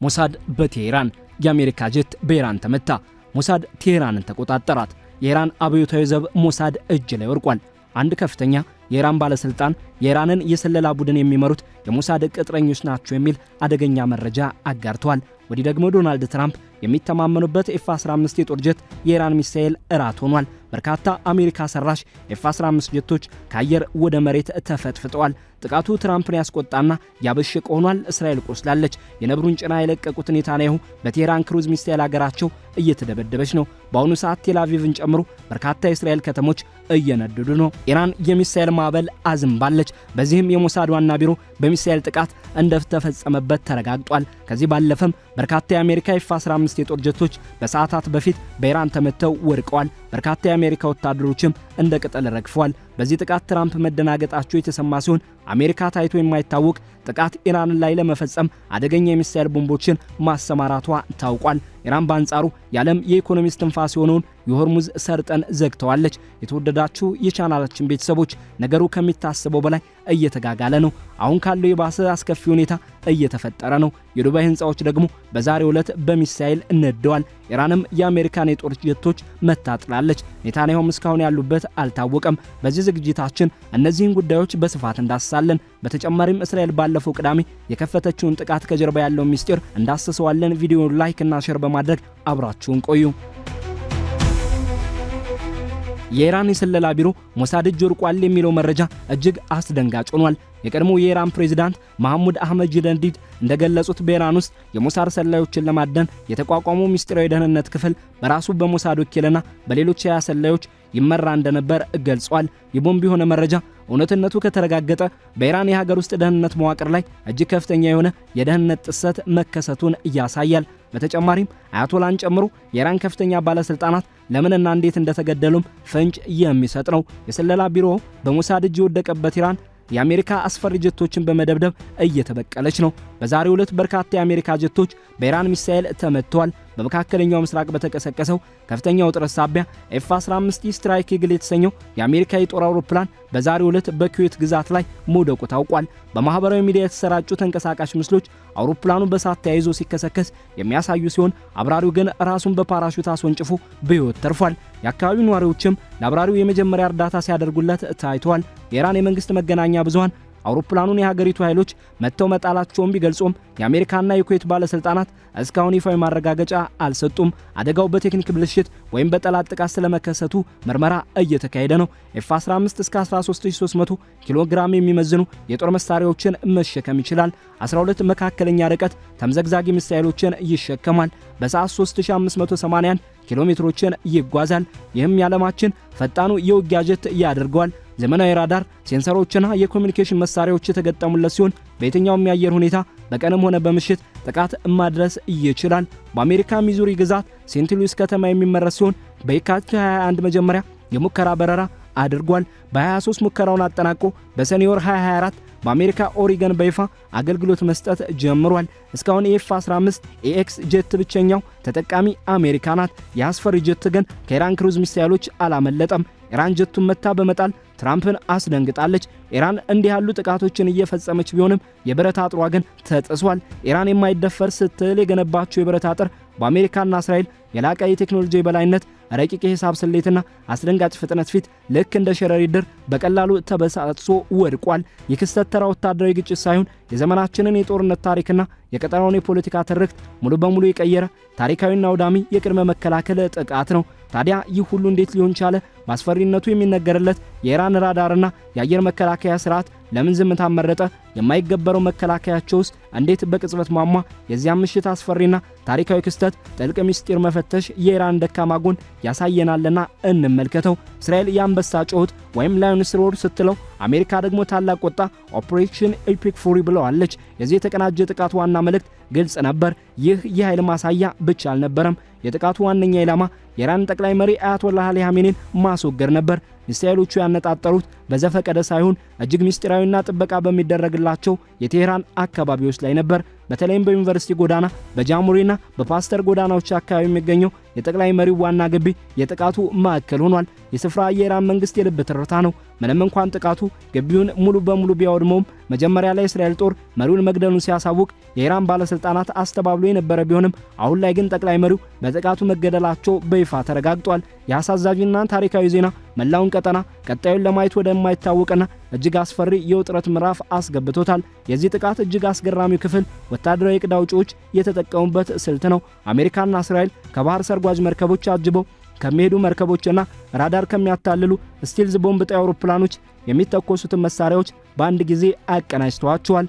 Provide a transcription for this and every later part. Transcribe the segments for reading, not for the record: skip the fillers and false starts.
ሞሳድ በቴህራን የአሜሪካ ጀት በኢራን ተመታ። ሞሳድ ቴህራንን ተቆጣጠራት። የኢራን አብዮታዊ ዘብ ሞሳድ እጅ ላይ ወርቋል። አንድ ከፍተኛ የኢራን ባለስልጣን የኢራንን የስለላ ቡድን የሚመሩት የሞሳድ ቅጥረኞች ናቸው የሚል አደገኛ መረጃ አጋርተዋል። ወዲህ ደግሞ ዶናልድ ትራምፕ የሚተማመኑበት ኤፍ-15 የጦር ጀት የኢራን ሚሳኤል እራት ሆኗል። በርካታ አሜሪካ ሰራሽ ኤፍ-15 ጀቶች ከአየር ወደ መሬት ተፈጥፍጠዋል። ጥቃቱ ትራምፕን ያስቆጣና ያበሸቀ ሆኗል። እስራኤል ቆስላለች። የነብሩን ጭና የለቀቁት ኔታንያሁ በቴህራን ክሩዝ ሚሳኤል ሀገራቸው እየተደበደበች ነው። በአሁኑ ሰዓት ቴልአቪቭን ጨምሮ በርካታ የእስራኤል ከተሞች እየነደዱ ነው። ኢራን የሚሳኤል ማዕበል አዝምባለች። በዚህም የሞሳድ ዋና ቢሮ በሚሳኤል ጥቃት እንደተፈጸመበት ተረጋግጧል። ከዚህ ባለፈም በርካታ የአሜሪካ ኤፍ-15 የጦር ጀቶች በሰዓታት በፊት በኢራን ተመተው ወድቀዋል። በርካታ የአሜሪካ ወታደሮችም እንደ ቅጠል ረግፈዋል። በዚህ ጥቃት ትራምፕ መደናገጣቸው የተሰማ ሲሆን አሜሪካ ታይቶ የማይታወቅ ጥቃት ኢራን ላይ ለመፈጸም አደገኛ የሚሳኤል ቦምቦችን ማሰማራቷ ታውቋል። ኢራን በአንጻሩ የዓለም የኢኮኖሚ ትንፋስ የሆነውን የሆርሙዝ ሰርጠን ዘግተዋለች። የተወደዳችሁ የቻናላችን ቤተሰቦች ነገሩ ከሚታሰበው በላይ እየተጋጋለ ነው። አሁን ካለው የባሰ አስከፊ ሁኔታ እየተፈጠረ ነው። የዱባይ ህንፃዎች ደግሞ በዛሬው ዕለት በሚሳኤል ነደዋል። ኢራንም የአሜሪካን የጦር ጀቶች መታጥላለች። ኔታንያሁም እስካሁን ያሉበት አልታወቀም። በዚህ ዝግጅታችን እነዚህን ጉዳዮች በስፋት እንዳስሳለን። በተጨማሪም እስራኤል ባለፈው ቅዳሜ የከፈተችውን ጥቃት ከጀርባ ያለው ሚስጥር እንዳስሰዋለን። ቪዲዮውን ላይክ እና ሼር በማድረግ አብራችሁን ቆዩ። የኢራን የስለላ ቢሮ ሞሳድ እጅ ወርቋል የሚለው መረጃ እጅግ አስደንጋጭ ሆኗል። የቀድሞው የኢራን ፕሬዝዳንት መሐሙድ አህመዲነጃድ እንደገለጹት በኢራን ውስጥ የሞሳድ ሰላዮችን ለማደን የተቋቋመው ሚስጥራዊ ደህንነት ክፍል በራሱ በሞሳድ ወኪልና በሌሎች ሰላዮች ይመራ እንደነበር ገልጿል። የቦምብ የሆነ መረጃ እውነትነቱ ከተረጋገጠ በኢራን የሀገር ውስጥ ደህንነት መዋቅር ላይ እጅግ ከፍተኛ የሆነ የደህንነት ጥሰት መከሰቱን ያሳያል። በተጨማሪም አያቶላን ጨምሮ የኢራን ከፍተኛ ባለስልጣናት ለምንና እንዴት እንደተገደሉም ፍንጭ የሚሰጥ ነው። የስለላ ቢሮው በሞሳድ እጅ የወደቀበት ኢራን የአሜሪካ አስፈሪ ጀቶችን በመደብደብ እየተበቀለች ነው። በዛሬው ዕለት በርካታ የአሜሪካ ጀቶች በኢራን ሚሳኤል ተመተዋል። በመካከለኛው ምስራቅ በተቀሰቀሰው ከፍተኛ ውጥረት ሳቢያ ኤፍ-15 ስትራይክ ኢግል የተሰኘው የአሜሪካ የጦር አውሮፕላን በዛሬው ዕለት በኩዌት ግዛት ላይ መውደቁ ታውቋል። በማህበራዊ ሚዲያ የተሰራጩ ተንቀሳቃሽ ምስሎች አውሮፕላኑ በእሳት ተያይዞ ሲከሰከስ የሚያሳዩ ሲሆን አብራሪው ግን ራሱን በፓራሹት አስወንጭፎ በሕይወት ተርፏል። የአካባቢው ነዋሪዎችም ለአብራሪው የመጀመሪያ እርዳታ ሲያደርጉለት ታይተዋል። የኢራን የመንግስት መገናኛ ብዙሃን አውሮፕላኑን የሀገሪቱ ኃይሎች መተው መጣላቸውን ቢገልጹም የአሜሪካና የኩዌት ባለስልጣናት እስካሁን ይፋዊ ማረጋገጫ አልሰጡም። አደጋው በቴክኒክ ብልሽት ወይም በጠላት ጥቃት ስለመከሰቱ ምርመራ እየተካሄደ ነው። ኤፍ-15 እስከ 13300 ኪሎ ግራም የሚመዝኑ የጦር መሳሪያዎችን መሸከም ይችላል። 12 መካከለኛ ርቀት ተምዘግዛጊ ሚሳኤሎችን ይሸከማል። በሰዓት 3581 ኪሎ ሜትሮችን ይጓዛል። ይህም የዓለማችን ፈጣኑ የውጊያ ጀት ያደርገዋል። ዘመናዊ ራዳር፣ ሴንሰሮችና የኮሙኒኬሽን መሳሪያዎች የተገጠሙለት ሲሆን በየትኛውም የአየር ሁኔታ በቀንም ሆነ በምሽት ጥቃት ማድረስ ይችላል። በአሜሪካ ሚዙሪ ግዛት ሴንት ሉዊስ ከተማ የሚመረት ሲሆን በየካቲት 21 መጀመሪያ የሙከራ በረራ አድርጓል። በ23 ሙከራውን አጠናቆ በሰኔ ወር 2024 በአሜሪካ ኦሪገን በይፋ አገልግሎት መስጠት ጀምሯል። እስካሁን የኤፍ-15 ኤክስ ጀት ብቸኛው ተጠቃሚ አሜሪካ ናት። የአስፈሪ ጀት ግን ከኢራን ክሩዝ ሚሳኤሎች አላመለጠም። ኢራን ጀቱን መታ በመጣል ትራምፕን አስደንግጣለች። ኢራን እንዲህ ያሉ ጥቃቶችን እየፈጸመች ቢሆንም የብረት አጥሯ ግን ተጥሷል። ኢራን የማይደፈር ስትል የገነባቸው የብረት አጥር በአሜሪካና እስራኤል የላቀ የቴክኖሎጂ የበላይነት፣ ረቂቅ የሂሳብ ስሌትና አስደንጋጭ ፍጥነት ፊት ልክ እንደ ሸረሪት ድር በቀላሉ ተበሳጽሶ ወድቋል። ይህ ክስተት ተራ ወታደራዊ ግጭት ሳይሆን የዘመናችንን የጦርነት ታሪክና የቀጠናውን የፖለቲካ ትርክት ሙሉ በሙሉ የቀየረ ታሪካዊና አውዳሚ የቅድመ መከላከል ጥቃት ነው። ታዲያ ይህ ሁሉ እንዴት ሊሆን ቻለ? በአስፈሪነቱ የሚነገርለት የኢራን ራዳርና የአየር መከላከያ ስርዓት ለምን ዝምታ መረጠ? የማይገበረው መከላከያቸውስ እንዴት በቅጽበት ማማ? የዚያም ምሽት አስፈሪና ታሪካዊ ክስተት ጥልቅ ምስጢር መፈተሽ የኢራን ደካማ ጎን ያሳየናልና እንመልከተው። እስራኤል የአንበሳ ጩኸት ወይም ላዮንስ ሮር ስትለው፣ አሜሪካ ደግሞ ታላቅ ቁጣ ኦፕሬሽን ኤፒክ ፉሪ ብለዋለች። የዚህ የተቀናጀ ጥቃት ዋና መልእክት ግልጽ ነበር። ይህ የኃይል ማሳያ ብቻ አልነበረም። የጥቃቱ ዋነኛ ኢላማ የኢራን ጠቅላይ መሪ አያቶላህ አሊ ኻሜኒን ማስወገድ ነበር። ሚሳኤሎቹ ያነጣጠሩት በዘፈቀደ ሳይሆን እጅግ ምስጢራዊና ጥበቃ በሚደረግላቸው የቴህራን አካባቢዎች ላይ ነበር። በተለይም በዩኒቨርሲቲ ጎዳና በጃሙሪና በፓስተር ጎዳናዎች አካባቢ የሚገኘው የጠቅላይ መሪው ዋና ግቢ የጥቃቱ ማዕከል ሆኗል። የስፍራ የኢራን መንግስት የልብ ትርታ ነው። ምንም እንኳን ጥቃቱ ግቢውን ሙሉ በሙሉ ቢያወድመውም መጀመሪያ ላይ እስራኤል ጦር መሪውን መግደሉን ሲያሳውቅ የኢራን ባለስልጣናት አስተባብሎ የነበረ ቢሆንም አሁን ላይ ግን ጠቅላይ መሪው በጥቃቱ መገደላቸው በይፋ ተረጋግጧል። የአሳዛኝና ታሪካዊ ዜና መላውን ቀጠና ቀጣዩን ለማየት ወደማይታወቅና እጅግ አስፈሪ የውጥረት ምዕራፍ አስገብቶታል። የዚህ ጥቃት እጅግ አስገራሚው ክፍል ወታደራዊ ዕቅድ አውጪዎች የተጠቀሙበት ስልት ነው። አሜሪካና እስራኤል ከባህር ሰርጓጅ መርከቦች አጅበው ከሚሄዱ መርከቦችና ራዳር ከሚያታልሉ ስቲልዝ ቦምብ ጣይ አውሮፕላኖች የሚተኮሱትን መሳሪያዎች በአንድ ጊዜ አቀናጅተዋቸዋል።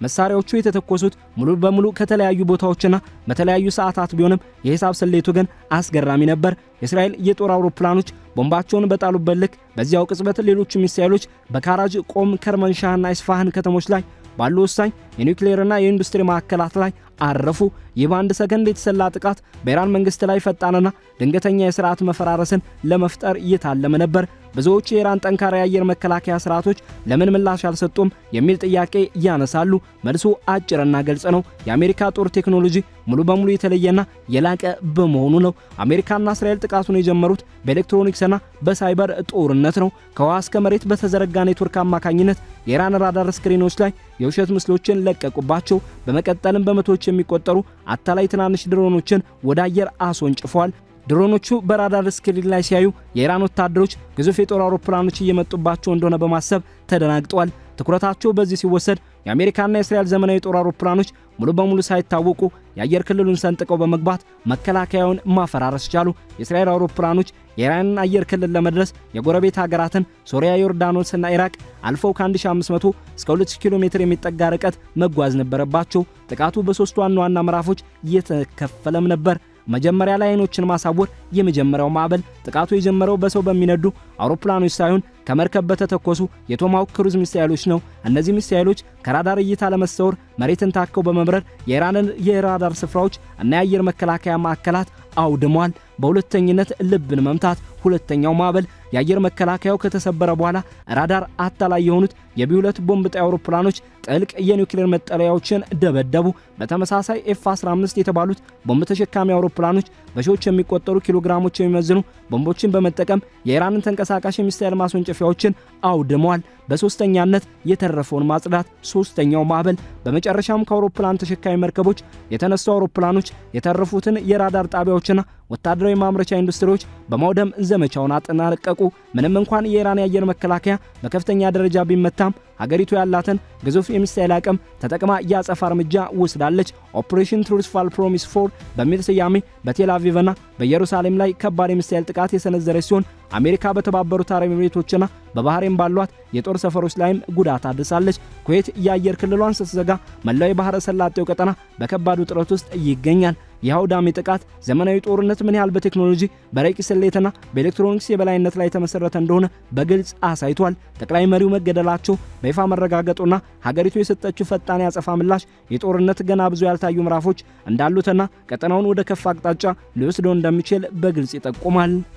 መሳሪያዎቹ የተተኮሱት ሙሉ በሙሉ ከተለያዩ ቦታዎችና በተለያዩ ሰዓታት ቢሆንም የሂሳብ ስሌቱ ግን አስገራሚ ነበር። የእስራኤል የጦር አውሮፕላኖች ቦምባቸውን በጣሉበት ልክ በዚያው ቅጽበት ሌሎች ሚሳኤሎች በካራጅ፣ ቆም፣ ከርመንሻህና ኢስፋሃን ከተሞች ላይ ባሉ ወሳኝ የኒውክሌርና የኢንዱስትሪ ማዕከላት ላይ አረፉ። ይህ በአንድ ሰከንድ የተሰላ ጥቃት በኢራን መንግስት ላይ ፈጣንና ድንገተኛ የሥርዓት መፈራረስን ለመፍጠር እየታለመ ነበር። ብዙዎች የኢራን ጠንካራ የአየር መከላከያ ስርዓቶች ለምን ምላሽ አልሰጡም የሚል ጥያቄ ያነሳሉ። መልሱ አጭርና ግልጽ ነው። የአሜሪካ ጦር ቴክኖሎጂ ሙሉ በሙሉ የተለየና የላቀ በመሆኑ ነው። አሜሪካና እስራኤል ጥቃቱን የጀመሩት በኤሌክትሮኒክስና በሳይበር ጦርነት ነው። ከውሃ እስከ መሬት በተዘረጋ ኔትወርክ አማካኝነት የኢራን ራዳር ስክሪኖች ላይ የውሸት ምስሎችን ለቀቁባቸው። በመቀጠልም በመቶዎች የሚቆጠሩ አታላይ ትናንሽ ድሮኖችን ወደ አየር አስወንጭፈዋል። ድሮኖቹ በራዳር ስክሪን ላይ ሲያዩ የኢራን ወታደሮች ግዙፍ የጦር አውሮፕላኖች እየመጡባቸው እንደሆነ በማሰብ ተደናግጠዋል። ትኩረታቸው በዚህ ሲወሰድ የአሜሪካና የእስራኤል ዘመናዊ የጦር አውሮፕላኖች ሙሉ በሙሉ ሳይታወቁ የአየር ክልሉን ሰንጥቀው በመግባት መከላከያውን ማፈራረስ ቻሉ። የእስራኤል አውሮፕላኖች የኢራንን አየር ክልል ለመድረስ የጎረቤት ሀገራትን ሶሪያ፣ ዮርዳኖስና ኢራቅ አልፈው ከ1500 እስከ 2000 ኪሎ ሜትር የሚጠጋ ርቀት መጓዝ ነበረባቸው። ጥቃቱ በሶስት ዋና ዋና ምዕራፎች እየተከፈለም ነበር። መጀመሪያ ላይ አይኖችን ማሳወር የመጀመሪያው ማዕበል። ጥቃቱ የጀመረው በሰው በሚነዱ አውሮፕላኖች ሳይሆን ከመርከብ በተተኮሱ የቶማሃውክ ክሩዝ ሚሳኤሎች ነው። እነዚህ ሚሳኤሎች ከራዳር እይታ ለመሰወር መሬትን ታከው በመብረር የኢራንን የራዳር ስፍራዎች እና የአየር መከላከያ ማዕከላት አውድመዋል። በሁለተኝነት ልብን መምታት። ሁለተኛው ማዕበል የአየር መከላከያው ከተሰበረ በኋላ ራዳር አታላይ የሆኑት የቢ2 ቦምብ ጣይ አውሮፕላኖች ጥልቅ የኒውክሌር መጠለያዎችን ደበደቡ። በተመሳሳይ ኤፍ-15 የተባሉት ቦምብ ተሸካሚ አውሮፕላኖች በሺዎች የሚቆጠሩ ኪሎግራሞች የሚመዝኑ ቦምቦችን በመጠቀም የኢራንን ተንቀሳቃሽ የሚሳኤል ማስወንጨፊያዎችን አውድመዋል። በሶስተኛነት የተረፈውን ማጽዳት። ሶስተኛው ማዕበል በመጨረሻም ከአውሮፕላን ተሸካሚ መርከቦች የተነሱ አውሮፕላኖች የተረፉትን የራዳር ጣቢያዎችና ወታደራዊ ማምረቻ ኢንዱስትሪዎች በማውደም ዘመቻውን አጠናቀቁ። ምንም እንኳን የኢራን የአየር መከላከያ በከፍተኛ ደረጃ ቢመታም ሀገሪቱ ያላትን ግዙፍ የሚሳኤል አቅም ተጠቅማ ያጸፋ እርምጃ ወስዳለች። ኦፕሬሽን ትሩስፋል ፕሮሚስ 4 በሚል ስያሜ በቴል አቪቭና በኢየሩሳሌም ላይ ከባድ የሚሳኤል ጥቃት የሰነዘረች ሲሆን አሜሪካ በተባበሩት አረብ ኤሚሬቶችና በባህሬን ባሏት የጦር ሰፈሮች ላይም ጉዳት አድርሳለች። ኩዌት የአየር ክልሏን ስትዘጋ መላው የባህረ ሰላጤው ቀጠና በከባድ ውጥረት ውስጥ ይገኛል። ይህ አውዳሚ ጥቃት ዘመናዊ ጦርነት ምን ያህል በቴክኖሎጂ በረቂቅ ስሌትና በኤሌክትሮኒክስ የበላይነት ላይ የተመሰረተ እንደሆነ በግልጽ አሳይቷል። ጠቅላይ መሪው መገደላቸው በይፋ መረጋገጡና ሀገሪቱ የሰጠችው ፈጣን ያጸፋ ምላሽ የጦርነት ገና ብዙ ያልታዩ ምዕራፎች እንዳሉትና ቀጠናውን ወደ ከፍ አቅጣጫ ሊወስደው እንደሚችል በግልጽ ይጠቁማል።